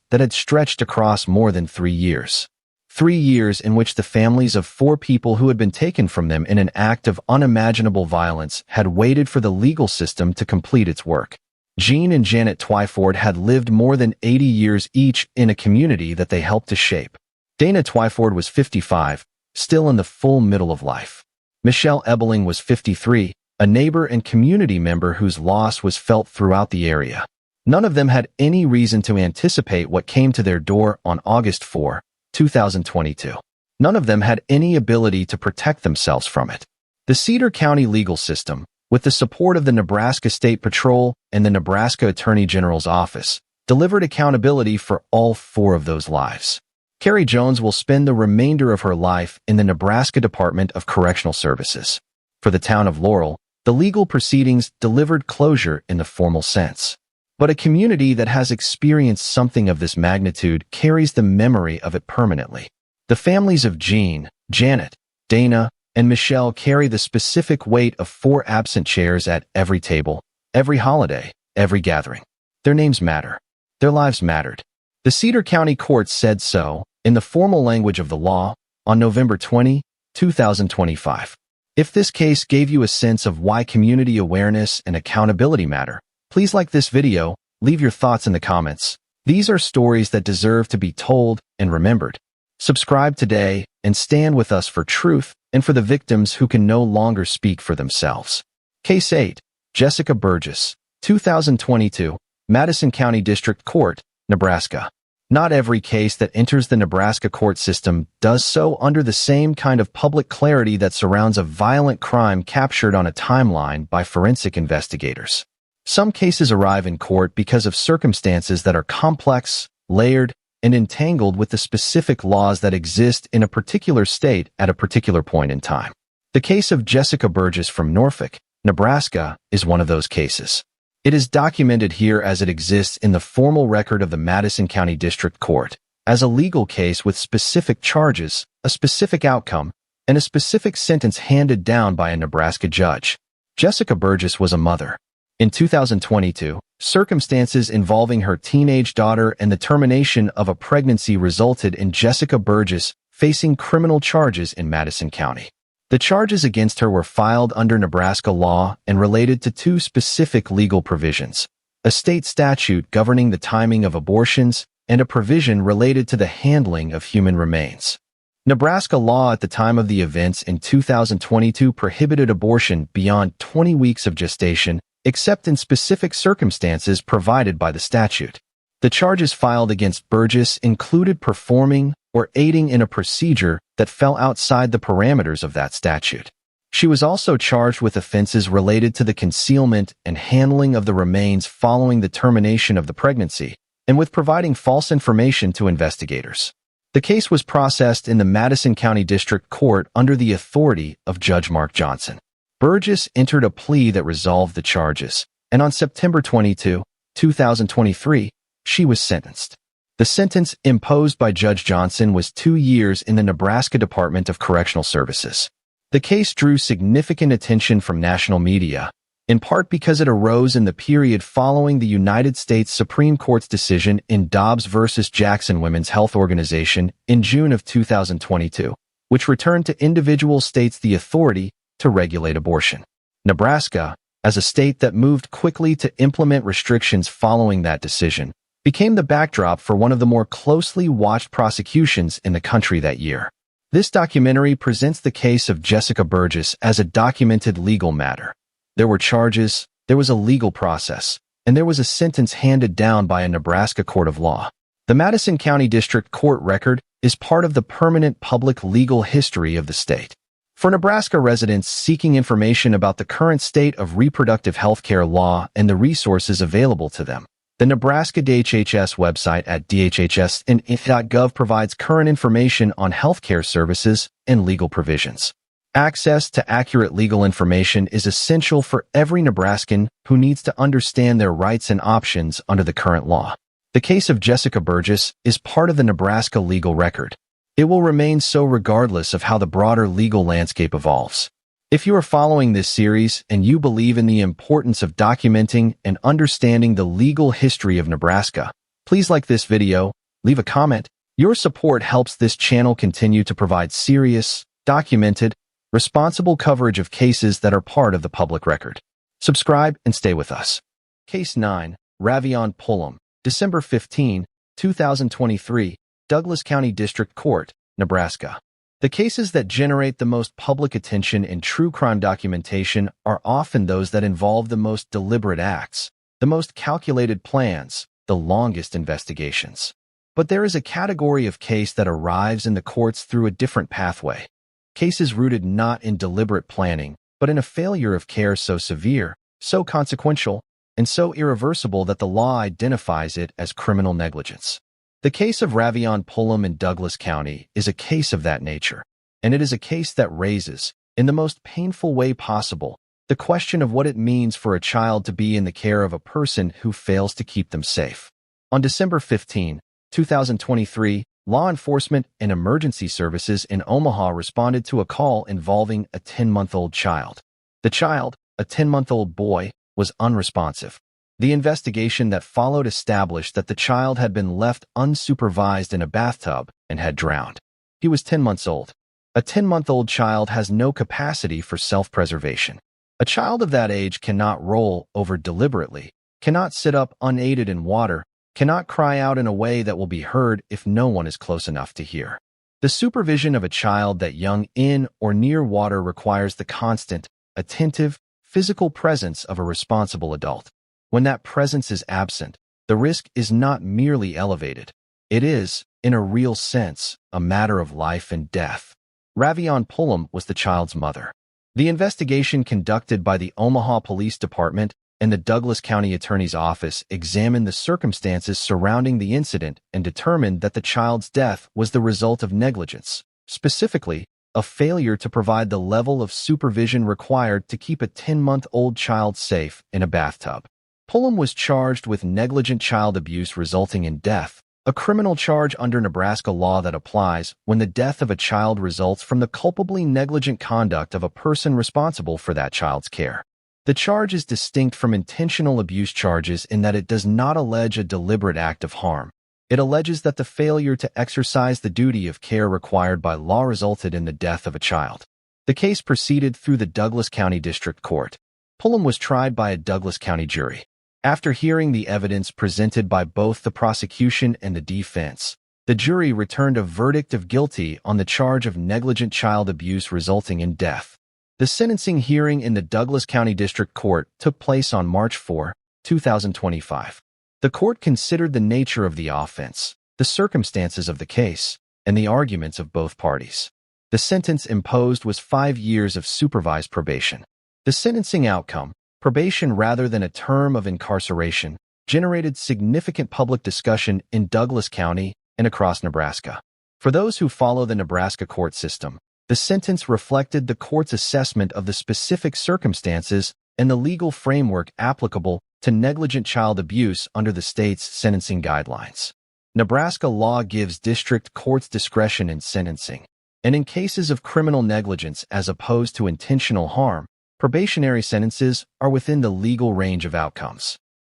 that had stretched across more than 3 years. 3 years in which the families of 4 people who had been taken from them in an act of unimaginable violence had waited for the legal system to complete its work. Jean and Janet Twyford had lived more than 80 years each in a community that they helped to shape. Dana Twyford was 55, still in the full middle of life. Michelle Ebeling was 53, a neighbor and community member whose loss was felt throughout the area. None of them had any reason to anticipate what came to their door on August 4, 2022. None of them had any ability to protect themselves from it. The Cedar County legal system, with the support of the Nebraska State Patrol and the Nebraska Attorney General's office, delivered accountability for all 4 of those lives. Carrie Jones will spend the remainder of her life in the Nebraska Department of Correctional Services. For the town of Laurel, the legal proceedings delivered closure in the formal sense. But a community that has experienced something of this magnitude carries the memory of it permanently. The families of Jean, Janet, Dana, and Michelle carry the specific weight of 4 absent chairs at every table, every holiday, every gathering. Their names matter. Their lives mattered. The Cedar County Court said so, in the formal language of the law, on November 20, 2025. If this case gave you a sense of why community awareness and accountability matter, please like this video, leave your thoughts in the comments. These are stories that deserve to be told and remembered. Subscribe today and stand with us for truth and for the victims who can no longer speak for themselves. Case 8, Jessica Burgess, 2022, Madison County District Court, Nebraska. Not every case that enters the Nebraska court system does so under the same kind of public clarity that surrounds a violent crime captured on a timeline by forensic investigators. Some cases arrive in court because of circumstances that are complex, layered, and entangled with the specific laws that exist in a particular state at a particular point in time. The case of Jessica Burgess from Norfolk, Nebraska, is one of those cases. It is documented here as it exists in the formal record of the Madison County District Court, as a legal case with specific charges, a specific outcome, and a specific sentence handed down by a Nebraska judge. Jessica Burgess was a mother. In 2022, circumstances involving her teenage daughter and the termination of a pregnancy resulted in Jessica Burgess facing criminal charges in Madison County. The charges against her were filed under Nebraska law and related to two specific legal provisions: a state statute governing the timing of abortions and a provision related to the handling of human remains. Nebraska law at the time of the events in 2022 prohibited abortion beyond 20 weeks of gestation, except in specific circumstances provided by the statute. The charges filed against Burgess included performing or aiding in a procedure that fell outside the parameters of that statute. She was also charged with offenses related to the concealment and handling of the remains following the termination of the pregnancy, and with providing false information to investigators. The case was processed in the Madison County District Court under the authority of Judge Mark Johnson. Burgess entered a plea that resolved the charges, and on September 22, 2023, she was sentenced. The sentence imposed by Judge Johnson was 2 years in the Nebraska Department of Correctional Services. The case drew significant attention from national media, in part because it arose in the period following the United States Supreme Court's decision in Dobbs v. Jackson Women's Health Organization in June of 2022, which returned to individual states the authority to regulate abortion. Nebraska, as a state that moved quickly to implement restrictions following that decision, became the backdrop for one of the more closely watched prosecutions in the country that year. This documentary presents the case of Jessica Burgess as a documented legal matter. There were charges, there was a legal process, and there was a sentence handed down by a Nebraska court of law. The Madison County District Court record is part of the permanent public legal history of the state. For Nebraska residents seeking information about the current state of reproductive health care law and the resources available to them, the Nebraska DHHS website at dhhs.gov provides current information on healthcare services and legal provisions. Access to accurate legal information is essential for every Nebraskan who needs to understand their rights and options under the current law. The case of Jessica Burgess is part of the Nebraska legal record. It will remain so regardless of how the broader legal landscape evolves. If you are following this series and you believe in the importance of documenting and understanding the legal history of Nebraska, please like this video, leave a comment. Your support helps this channel continue to provide serious, documented, responsible coverage of cases that are part of the public record. Subscribe and stay with us. Case 9, Ravion Pullum, December 15, 2023, Douglas County District Court, Nebraska. The cases that generate the most public attention in true crime documentation are often those that involve the most deliberate acts, the most calculated plans, the longest investigations. But there is a category of case that arrives in the courts through a different pathway. Cases rooted not in deliberate planning, but in a failure of care so severe, so consequential, and so irreversible that the law identifies it as criminal negligence. The case of Ravion Pullum in Douglas County is a case of that nature, and it is a case that raises, in the most painful way possible, the question of what it means for a child to be in the care of a person who fails to keep them safe. On December 15, 2023, law enforcement and emergency services in Omaha responded to a call involving a 10-month-old child. The child, a 10-month-old boy, was unresponsive. The investigation that followed established that the child had been left unsupervised in a bathtub and had drowned. He was 10 months old. A 10-month-old child has no capacity for self-preservation. A child of that age cannot roll over deliberately, cannot sit up unaided in water, cannot cry out in a way that will be heard if no one is close enough to hear. The supervision of a child that young in or near water requires the constant, attentive, physical presence of a responsible adult. When that presence is absent, the risk is not merely elevated. It is, in a real sense, a matter of life and death. Ravion Pullum was the child's mother. The investigation conducted by the Omaha Police Department and the Douglas County Attorney's Office examined the circumstances surrounding the incident and determined that the child's death was the result of negligence, specifically, a failure to provide the level of supervision required to keep a 10-month-old child safe in a bathtub. Pullum was charged with negligent child abuse resulting in death, a criminal charge under Nebraska law that applies when the death of a child results from the culpably negligent conduct of a person responsible for that child's care. The charge is distinct from intentional abuse charges in that it does not allege a deliberate act of harm. It alleges that the failure to exercise the duty of care required by law resulted in the death of a child. The case proceeded through the Douglas County District Court. Pullum was tried by a Douglas County jury. After hearing the evidence presented by both the prosecution and the defense, the jury returned a verdict of guilty on the charge of negligent child abuse resulting in death. The sentencing hearing in the Douglas County District Court took place on March 4, 2025. The court considered the nature of the offense, the circumstances of the case, and the arguments of both parties. The sentence imposed was 5 years of supervised probation. The sentencing outcome, probation rather than a term of incarceration, generated significant public discussion in Douglas County and across Nebraska. For those who follow the Nebraska court system, the sentence reflected the court's assessment of the specific circumstances and the legal framework applicable to negligent child abuse under the state's sentencing guidelines. Nebraska law gives district courts discretion in sentencing, and in cases of criminal negligence as opposed to intentional harm, probationary sentences are within the legal range of outcomes.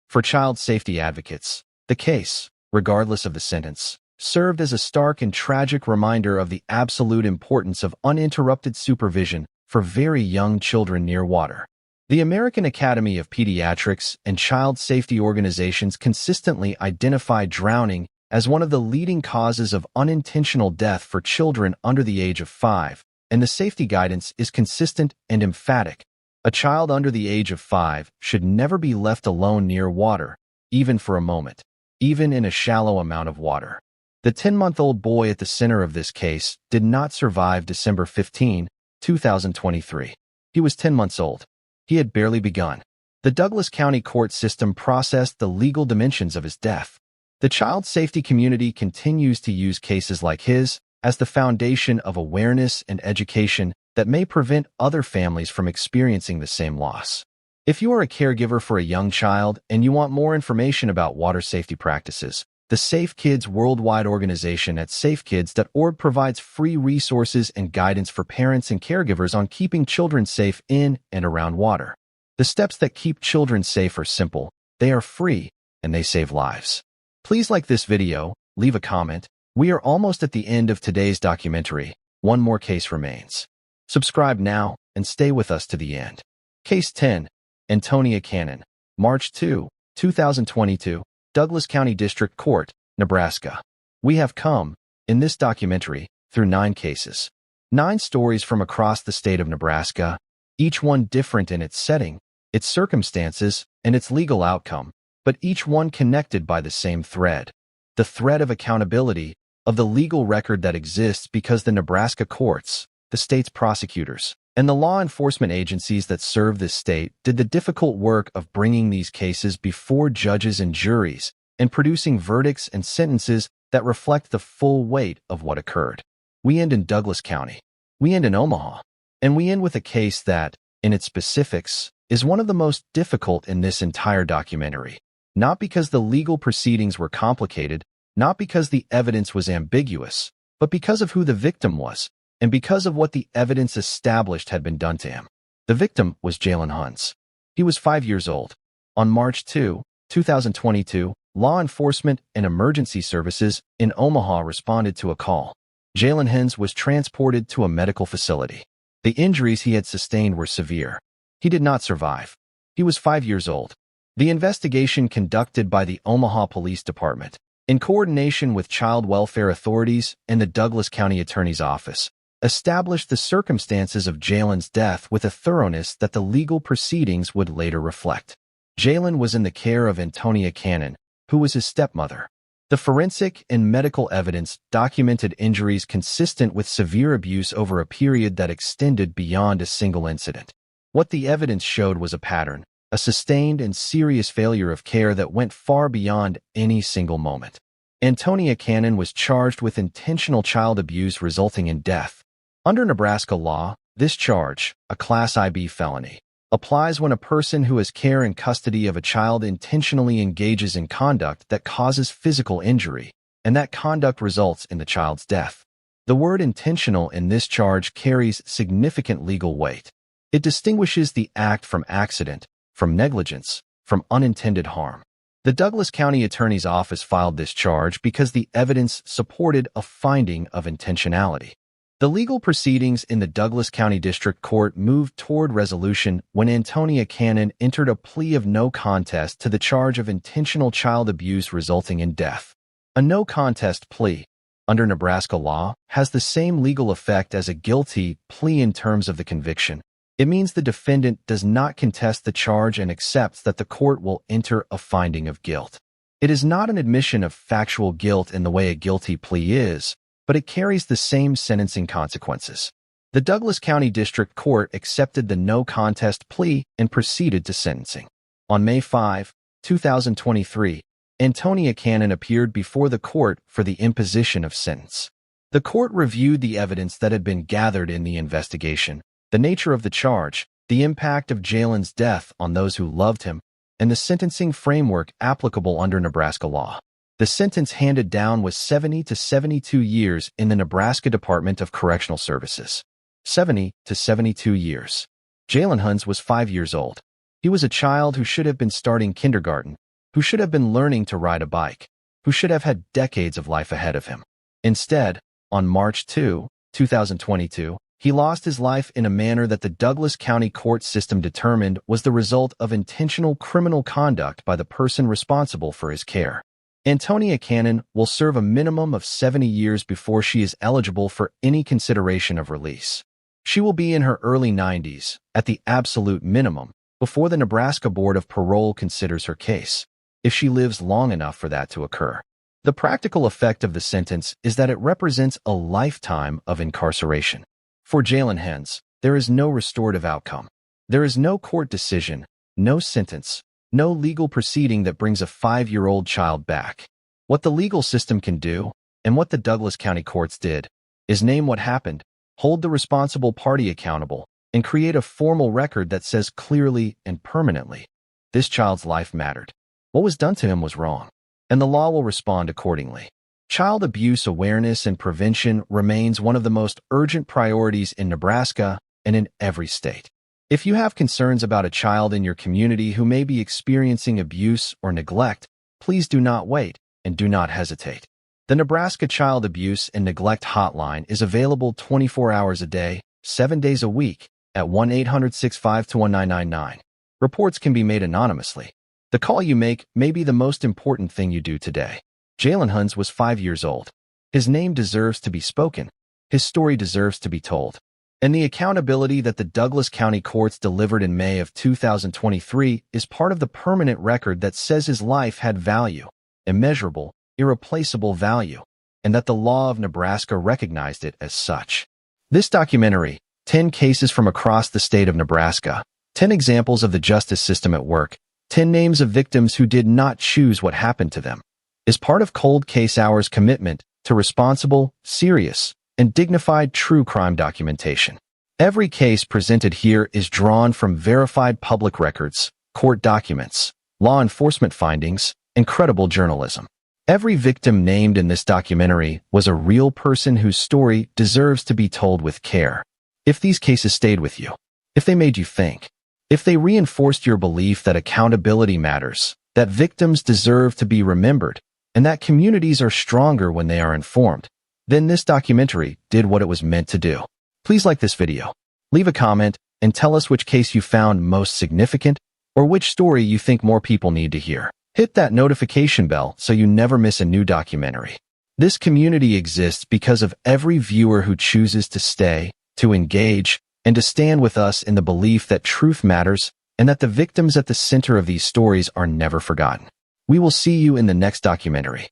For child safety advocates, the case, regardless of the sentence, served as a stark and tragic reminder of the absolute importance of uninterrupted supervision for very young children near water. The American Academy of Pediatrics and child safety organizations consistently identify drowning as one of the leading causes of unintentional death for children under the age of 5, and the safety guidance is consistent and emphatic. A child under the age of 5 should never be left alone near water, even for a moment, even in a shallow amount of water. The 10-month-old boy at the center of this case did not survive December 15, 2023. He was 10 months old. He had barely begun. The Douglas County court system processed the legal dimensions of his death. The child safety community continues to use cases like his as the foundation of awareness and education that may prevent other families from experiencing the same loss. If you are a caregiver for a young child and you want more information about water safety practices, the Safe Kids Worldwide organization at safekids.org provides free resources and guidance for parents and caregivers on keeping children safe in and around water. The steps that keep children safe are simple, they are free, and they save lives. Please like this video, leave a comment. We are almost at the end of today's documentary. One more case remains. Subscribe now and stay with us to the end. Case 10, Antonia Cannon, March 2, 2022, Douglas County District Court, Nebraska. We have come, in this documentary, through 9 cases. 9 stories from across the state of Nebraska, each one different in its setting, its circumstances, and its legal outcome, but each one connected by the same thread. The thread of accountability, of the legal record that exists because the Nebraska courts, the state's prosecutors, and the law enforcement agencies that serve this state did the difficult work of bringing these cases before judges and juries and producing verdicts and sentences that reflect the full weight of what occurred. We end in Douglas County. We end in Omaha. And we end with a case that, in its specifics, is one of the most difficult in this entire documentary. Not because the legal proceedings were complicated, not because the evidence was ambiguous, but because of who the victim was, and because of what the evidence established had been done to him. The victim was Jalen Huns. He was 5 years old. On March 2, 2022, law enforcement and emergency services in Omaha responded to a call. Jalen Huns was transported to a medical facility. The injuries he had sustained were severe. He did not survive. He was 5 years old. The investigation conducted by the Omaha Police Department, in coordination with child welfare authorities and the Douglas County Attorney's Office, established the circumstances of Jalen's death with a thoroughness that the legal proceedings would later reflect. Jalen was in the care of Antonia Cannon, who was his stepmother. The forensic and medical evidence documented injuries consistent with severe abuse over a period that extended beyond a single incident. What the evidence showed was a pattern, a sustained and serious failure of care that went far beyond any single moment. Antonia Cannon was charged with intentional child abuse resulting in death. Under Nebraska law, this charge, a Class IB felony, applies when a person who has care and custody of a child intentionally engages in conduct that causes physical injury, and that conduct results in the child's death. The word intentional in this charge carries significant legal weight. It distinguishes the act from accident, from negligence, from unintended harm. The Douglas County Attorney's Office filed this charge because the evidence supported a finding of intentionality. The legal proceedings in the Douglas County District Court moved toward resolution when Antonia Cannon entered a plea of no contest to the charge of intentional child abuse resulting in death. A no contest plea, under Nebraska law, has the same legal effect as a guilty plea in terms of the conviction. It means the defendant does not contest the charge and accepts that the court will enter a finding of guilt. It is not an admission of factual guilt in the way a guilty plea is, but it carries the same sentencing consequences. The Douglas County District Court accepted the no contest plea and proceeded to sentencing. On May 5, 2023, Antonia Cannon appeared before the court for the imposition of sentence. The court reviewed the evidence that had been gathered in the investigation, the nature of the charge, the impact of Jalen's death on those who loved him, and the sentencing framework applicable under Nebraska law. The sentence handed down was 70 to 72 years in the Nebraska Department of Correctional Services. 70 to 72 years. Jalen Huns was 5 years old. He was a child who should have been starting kindergarten, who should have been learning to ride a bike, who should have had decades of life ahead of him. Instead, on March 2, 2022, he lost his life in a manner that the Douglas County court system determined was the result of intentional criminal conduct by the person responsible for his care. Antonia Cannon will serve a minimum of 70 years before she is eligible for any consideration of release. She will be in her early 90s, at the absolute minimum, before the Nebraska Board of Parole considers her case, if she lives long enough for that to occur. The practical effect of the sentence is that it represents a lifetime of incarceration. For Jalen Huns, there is no restorative outcome. There is no court decision, no sentence, no legal proceeding that brings a 5-year-old child back. What the legal system can do, and what the Douglas County courts did, is name what happened, hold the responsible party accountable, and create a formal record that says clearly and permanently, this child's life mattered. What was done to him was wrong, and the law will respond accordingly. Child abuse awareness and prevention remains one of the most urgent priorities in Nebraska and in every state. If you have concerns about a child in your community who may be experiencing abuse or neglect, please do not wait and do not hesitate. The Nebraska Child Abuse and Neglect Hotline is available 24 hours a day, 7 days a week, at 1-800-652-1999. Reports can be made anonymously. The call you make may be the most important thing you do today. Jalen Huns was 5 years old. His name deserves to be spoken. His story deserves to be told. And the accountability that the Douglas County courts delivered in May of 2023 is part of the permanent record that says his life had value, immeasurable, irreplaceable value, and that the law of Nebraska recognized it as such. This documentary, 10 Cases from Across the State of Nebraska, 10 Examples of the Justice System at Work, 10 Names of Victims Who Did Not Choose What Happened to Them, is part of Cold Case Hour's commitment to responsible, serious, and dignified true crime documentation. Every case presented here is drawn from verified public records, court documents, law enforcement findings, and credible journalism. Every victim named in this documentary was a real person whose story deserves to be told with care. If these cases stayed with you, if they made you think, if they reinforced your belief that accountability matters, that victims deserve to be remembered, and that communities are stronger when they are informed, then this documentary did what it was meant to do. Please like this video, leave a comment, and tell us which case you found most significant or which story you think more people need to hear. Hit that notification bell so you never miss a new documentary. This community exists because of every viewer who chooses to stay, to engage, and to stand with us in the belief that truth matters and that the victims at the center of these stories are never forgotten. We will see you in the next documentary.